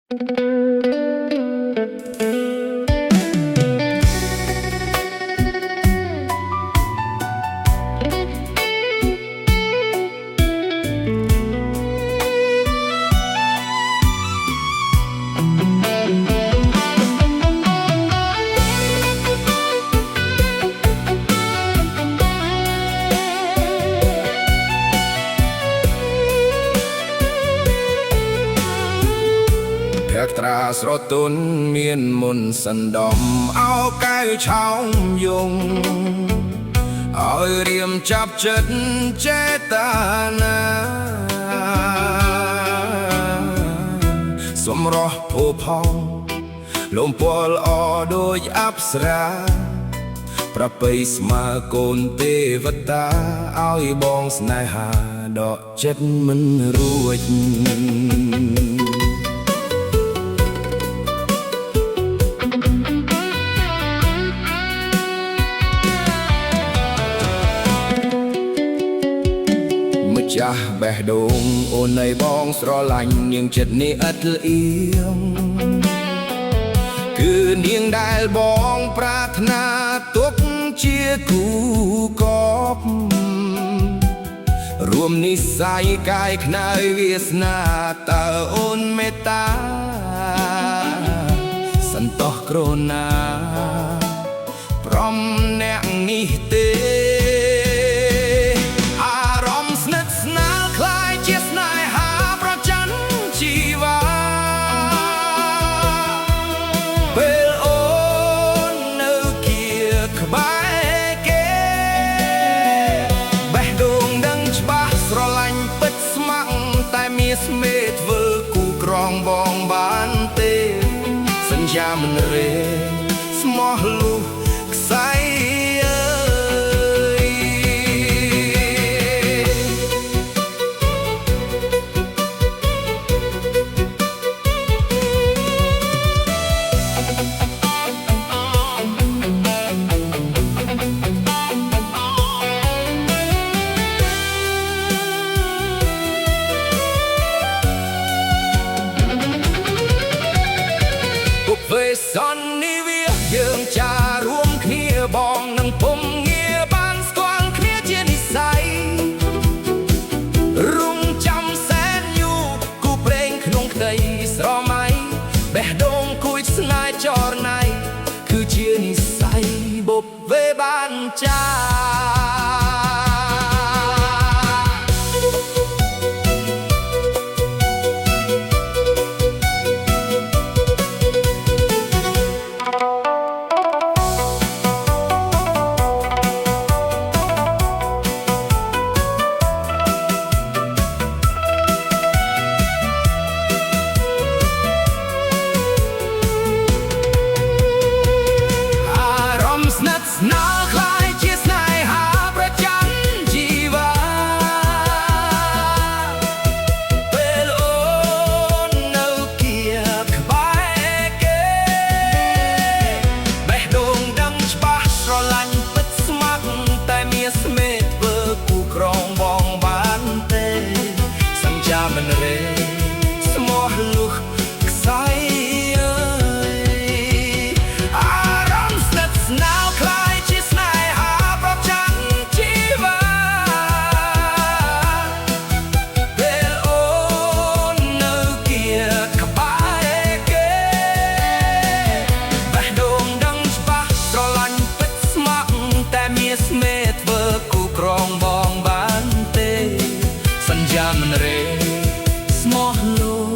ត្រាស្រទន់មានមុនសណ្ដំអោកែវឆោមយងឲ្យរៀមចាប់ចិត្តចេតាណាសម្រស់ភោផងលំពណ៌ល្អដូចអប្សរាប្រពៃស្មើកូនទេវតាឲ្យបងស្នេហាដកចិត្តមិនរួចាស់បេះដូងអូននៃបងស្រឡាញ់នាងចិត្តនេះឥតលៀងគឺនាងដែលបងប្រាថ្នាទុកជាគូកបរួមនិស្ស័យកាយខ្នើយវាសនាតើអូនមេត្តាសន្តោសក្រណាព្រមអ្នកនេះទេស្មេធ្វើគូក្រងបងបានទេសន្យាមិនរេស្មោះលុះខ្សែសន្និវាសយើងចារួមគ្នាបងនឹងពុំងារបានស្គាល់គ្នាជានិស្ស័យរុំចាំសែនយូរគូព្រេងក្នុងក្តីស្រមៃបេះដូងគួយស្នេហ៍ចរណៃគឺជានិស្ស័យបុព្វេបានចាមិនរេស្មោះលុះខ្សែអារម្មណ៍ស្និទ្ធស្នាលคล้ายជាស្នេហាប្រចាំជីវិតពេលអូននៅគៀក្បែរគេបេះដូងដឹងច្បាស់ស្រឡាញ់ពិតស្មោះតែមានស្មេធ្វើគូក្រងបងបានទេសន្យាមិនរេស្មោះលុះ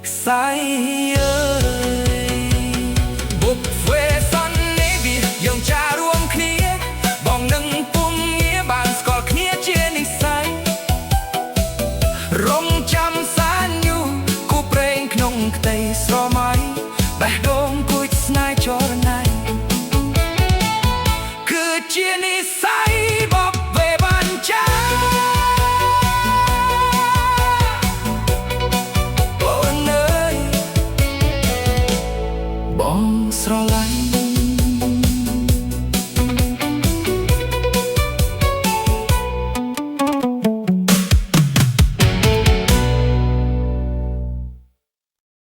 ខ្សែ